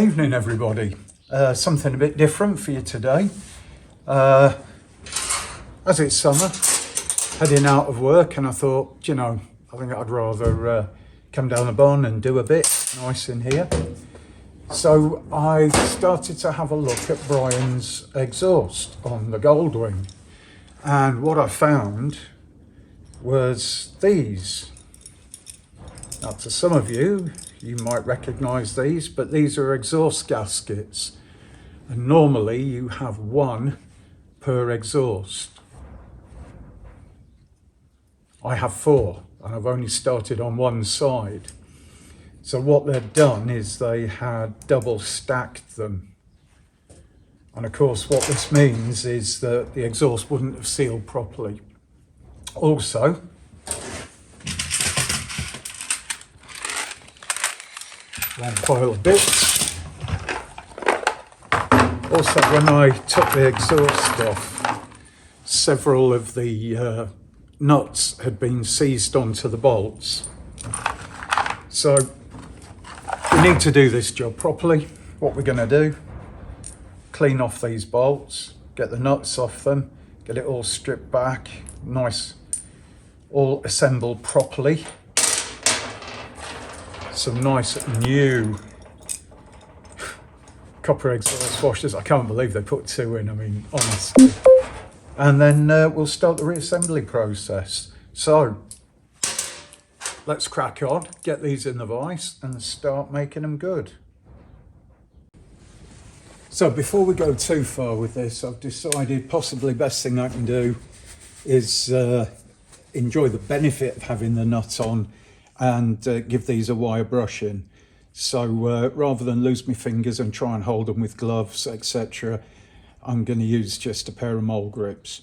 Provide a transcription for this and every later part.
Good evening, everybody. Something a bit different for you today. As it's summer, heading out of work, and I thought, you know, I think I'd rather come down the barn and do a bit nice in here. So I started to have a look at Brian's exhaust on the Goldwing, and what I found was these. Now, to some of you, you might recognise these, but these are exhaust gaskets, and normally you have one per exhaust. I have four, and I've only started on one side. So what they've done is they had double stacked them. And of course what this means is that the exhaust wouldn't have sealed properly. Also, one pile of bits. Also, when I took the exhaust off, several of the nuts had been seized onto the bolts. So we need to do this job properly. What we're going to do, clean off these bolts, get the nuts off them, get it all stripped back, nice, all assembled properly. Some nice new copper exhaust washers. I can't believe they put two in, I mean, honestly. And then we'll start the reassembly process. So let's crack on, get these in the vise and start making them good. So before we go too far with this, I've decided possibly best thing I can do is enjoy the benefit of having the nut on and give these a wire brushing. So rather than lose my fingers and try and hold them with gloves, etc., I'm going to use just a pair of mole grips.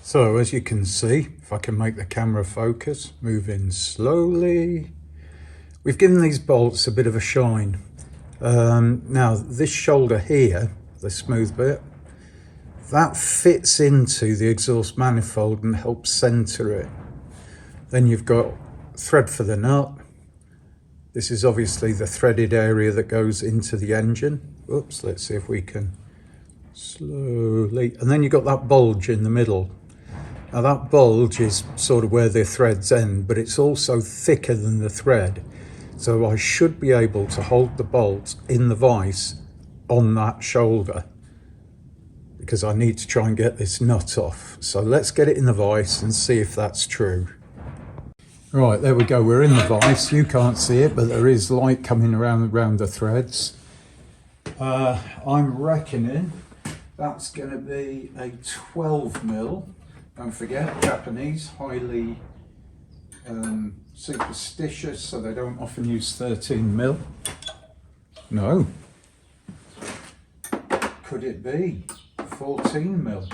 So as you can see, if I can make the camera focus, moving slowly, we've given these bolts a bit of a shine. Now this shoulder here, the smooth bit, that fits into the exhaust manifold and helps center it. Then you've got thread for the nut. This is obviously the threaded area that goes into the engine. Oops, let's see if we can slowly. And then you've got that bulge in the middle. Now that bulge is sort of where the threads end, but it's also thicker than the thread. So I should be able to hold the bolts in the vise on that shoulder because I need to try and get this nut off. So let's get it in the vise and see if that's true. Right, there we go, we're in the vise. You can't see it, but there is light coming around the threads. I'm reckoning that's going to be a 12mm. Don't forget, Japanese, highly superstitious, so they don't often use 13mm. No. Could it be 14mm?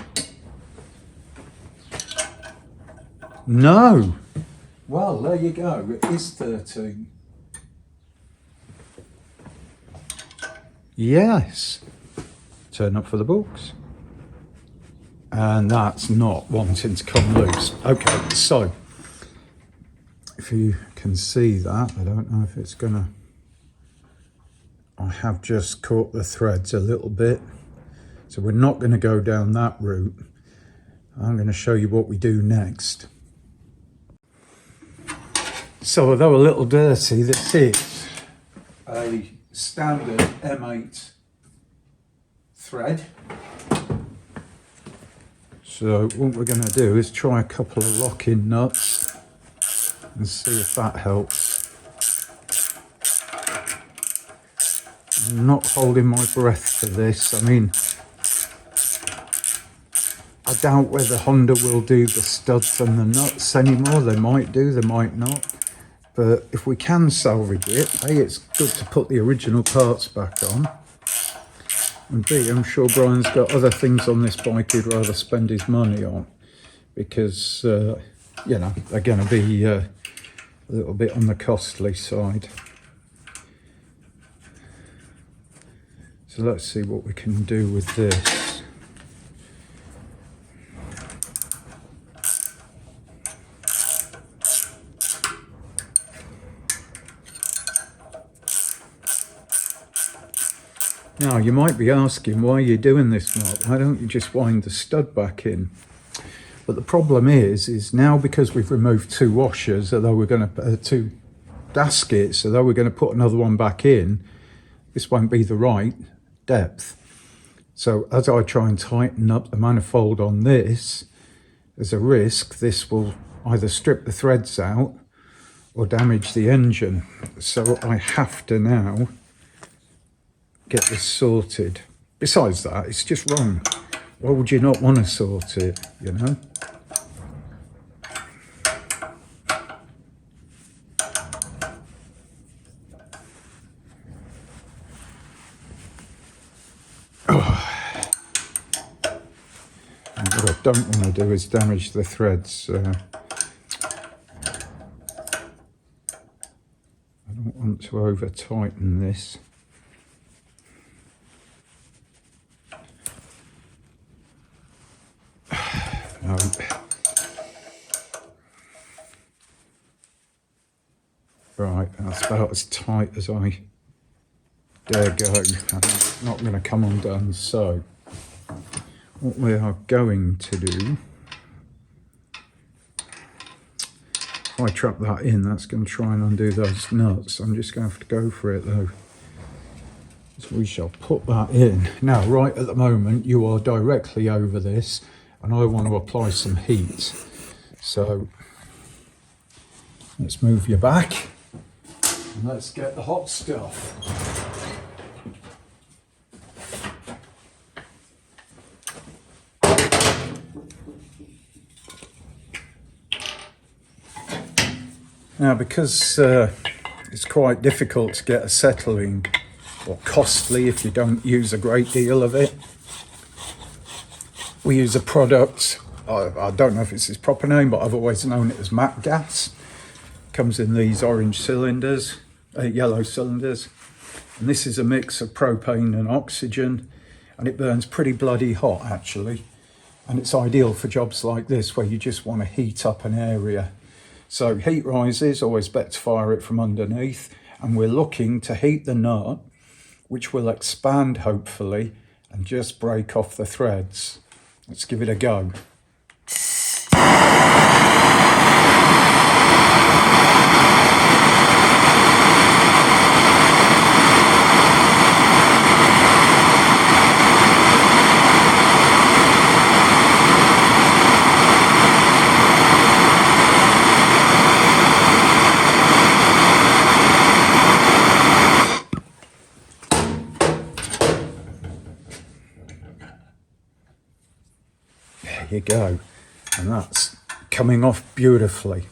No. Well, there you go, it is 13. Yes. Turn up for the books. And that's not wanting to come loose. Okay, so if you can see that. I don't know if it's gonna, I have just caught the threads a little bit. So we're not gonna go down that route. I'm gonna show you what we do next. So although a little dirty, this is a standard M8 thread. So what we're going to do is try a couple of lock-in nuts and see if that helps. I'm not holding my breath for this. I mean, I doubt whether Honda will do the studs and the nuts anymore. They might do, they might not. But if we can salvage it, A, it's good to put the original parts back on. And B, I'm sure Brian's got other things on this bike he'd rather spend his money on. Because, you know, they're going to be a little bit on the costly side. So let's see what we can do with this. Now, you might be asking, why are you doing this, Mark? Why don't you just wind the stud back in? But the problem is now because we've removed two washers, although we're going to, two gaskets, although we're going to put another one back in, this won't be the right depth. So as I try and tighten up the manifold on this, there's a risk this will either strip the threads out or damage the engine. So I have to now get this sorted. Besides that, it's just wrong. Why would you not want to sort it, you know? Oh. And what I don't want to do is damage the threads. I don't want to over tighten this. No. Right, that's about as tight as I dare go. I'm not going to come undone. So what we are going to do, if I trap that in, that's going to try and undo those nuts. I'm just going to have to go for it though. So we shall put that in. Now, right at the moment, you are directly over this, and I want to apply some heat. So let's move you back and let's get the hot stuff. Now, because it's quite difficult to get acetylene, or costly if you don't use a great deal of it, we use a product, I don't know if it's its proper name, but I've always known it as matte gas. Comes in these orange cylinders, yellow cylinders. And this is a mix of propane and oxygen, and it burns pretty bloody hot actually. And it's ideal for jobs like this where you just want to heat up an area. So heat rises, always better to fire it from underneath. And we're looking to heat the nut, which will expand hopefully, and just break off the threads. Let's give it a go. There you go, and that's coming off beautifully.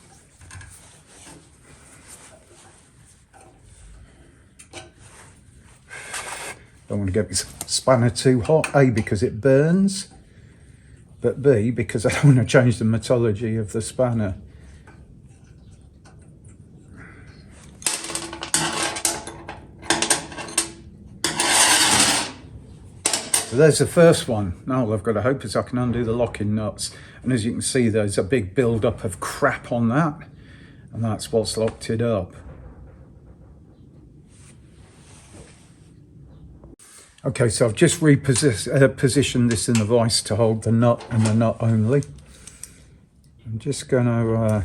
Don't want to get this spanner too hot, A, because it burns, but B, because I don't want to change the metallurgy of the spanner. So there's the first one. Now all I've got to hope is I can undo the locking nuts. And as you can see, there's a big build-up of crap on that. and that's what's locked it up. Okay, so I've just positioned this in the vise to hold the nut and the nut only. I'm just going to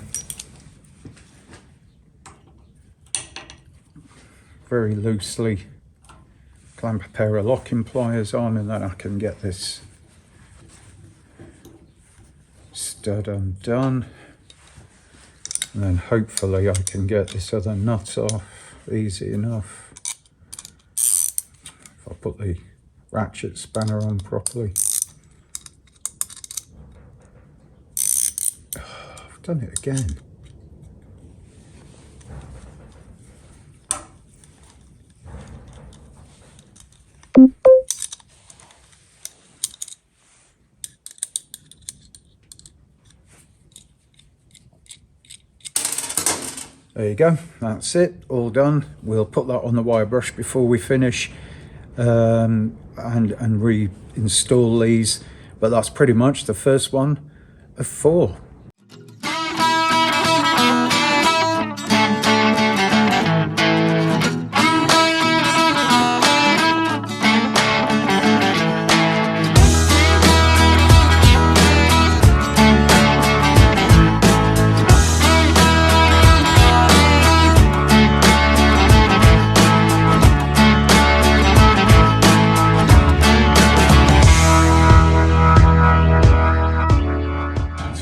very loosely clamp a pair of locking pliers on, and then I can get this stud undone, and then hopefully I can get this other nut off easy enough if I put the ratchet spanner on properly. I've done it again. There you go, that's it, all done. We'll put that on the wire brush before we finish and reinstall these, but that's pretty much the first one of 4.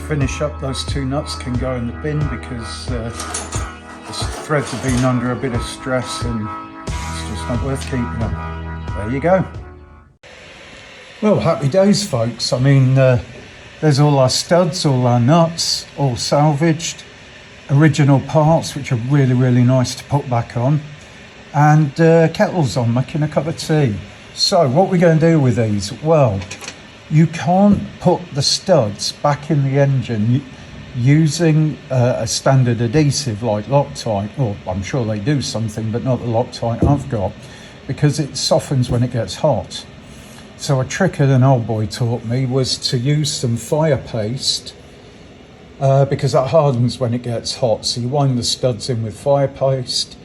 Finish up, those 2 nuts can go in the bin because the threads have been under a bit of stress and it's just not worth keeping them. There you go. Well, happy days, folks. I mean, there's all our studs, all our nuts, all salvaged, original parts which are really, really nice to put back on, and kettle's on making a cup of tea. So what we're going to do with these? Well, you can't put the studs back in the engine using a standard adhesive like Loctite, or I'm sure they do something, but not the Loctite I've got, because it softens when it gets hot. So a trick that an old boy taught me was to use some fire paste, because that hardens when it gets hot. So you wind the studs in with fire paste,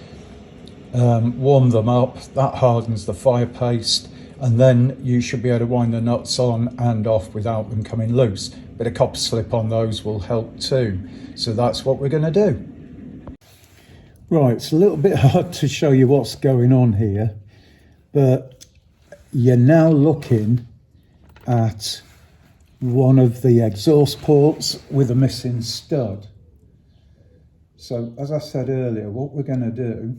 warm them up, that hardens the fire paste, and then you should be able to wind the nuts on and off without them coming loose. Bit of copper slip on those will help too. So that's what we're going to do. Right, it's a little bit hard to show you what's going on here, but you're now looking at one of the exhaust ports with a missing stud. So as I said earlier, what we're going to do,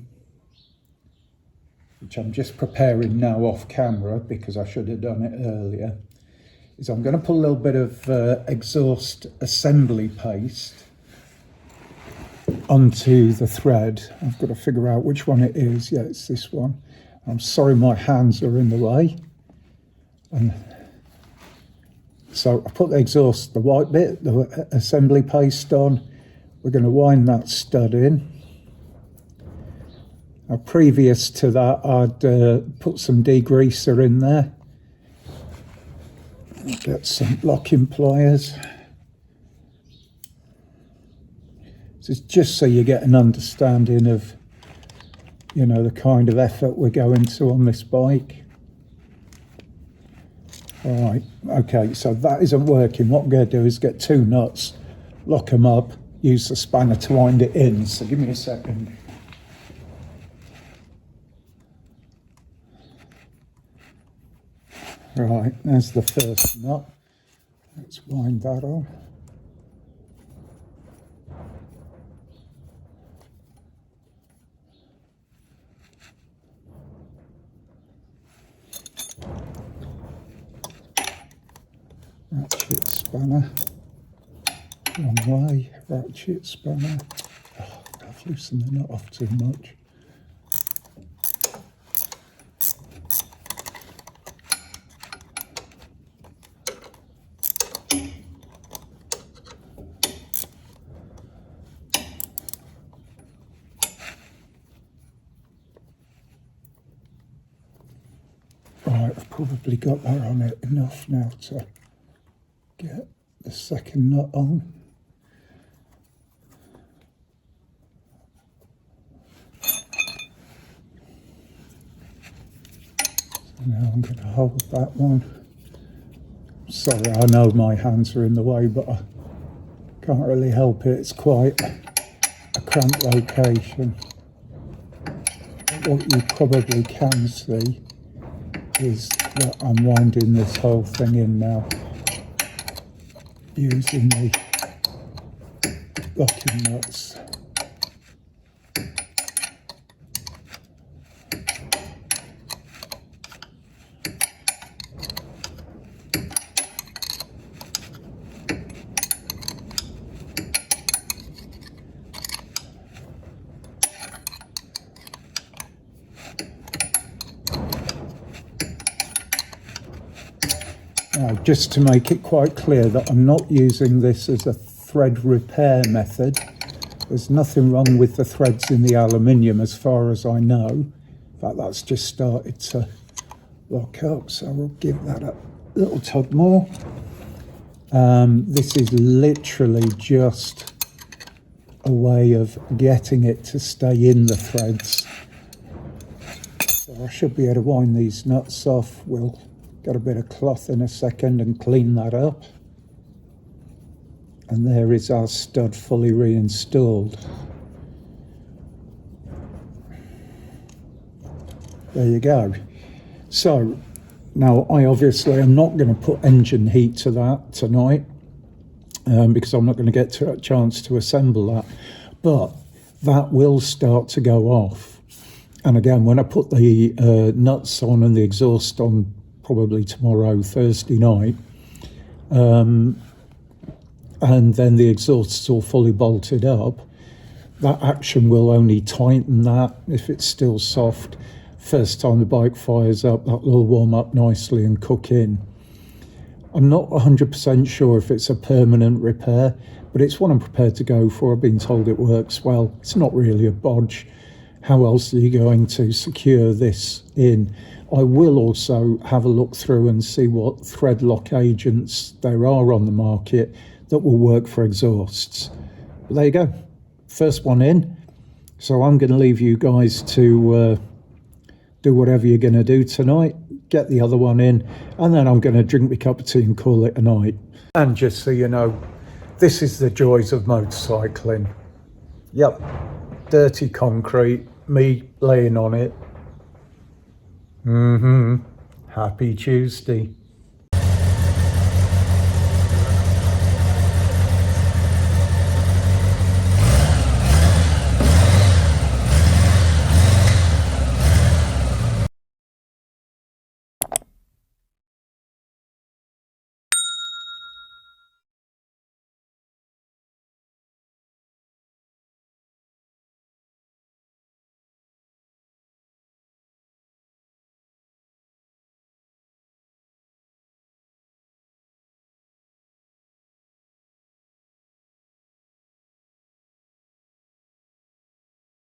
which I'm just preparing now off camera because I should have done it earlier, is I'm going to put a little bit of exhaust assembly paste onto the thread. I've got to figure out which one it is. Yeah, it's this one. I'm sorry my hands are in the way. And so I put the exhaust, the white bit, the assembly paste on. We're going to wind that stud in. Now, previous to that, I'd put some degreaser in there. Get some locking pliers. This is just so you get an understanding of, you know, the kind of effort we're going to on this bike. All right, okay, so that isn't working. What I'm going to do is get 2 nuts, lock them up, use the spanner to wind it in. So give me a second. Right, there's the first nut. Let's wind that on. Ratchet spanner. Wrong way, ratchet spanner. Oh, I've loosened the nut off too much. Right, I've probably got that on it enough now to get the second nut on. Now I'm going to hold that one. Sorry, I know my hands are in the way, but I can't really help it. It's quite a cramped location. What you probably can see is that I'm winding this whole thing in now using the locking nuts. Now, just to make it quite clear that I'm not using this as a thread repair method. There's nothing wrong with the threads in the aluminium as far as I know. In fact, that's just started to lock up, so we'll give that a little tug more. This is literally just a way of getting it to stay in the threads. So I should be able to wind these nuts off. We'll get a bit of cloth in a second and clean that up. And there is our stud fully reinstalled. There you go. So now I obviously am not going to put engine heat to that tonight because I'm not going to get a chance to assemble that. But that will start to go off. And again, when I put the nuts on and the exhaust on, probably tomorrow, Thursday night, and then the exhaust's all fully bolted up, that action will only tighten that if it's still soft. First time the bike fires up, that will warm up nicely and cook in. I'm not 100% sure if it's a permanent repair, but it's what I'm prepared to go for. I've been told it works well. It's not really a bodge. How else are you going to secure this in? I will also have a look through and see what thread lock agents there are on the market that will work for exhausts. But there you go, first one in. So I'm going to leave you guys to do whatever you're going to do tonight, get the other one in, and then I'm going to drink my cup of tea and call it a night. And just so you know, this is the joys of motorcycling. Yep, dirty concrete, me laying on it. Happy Tuesday.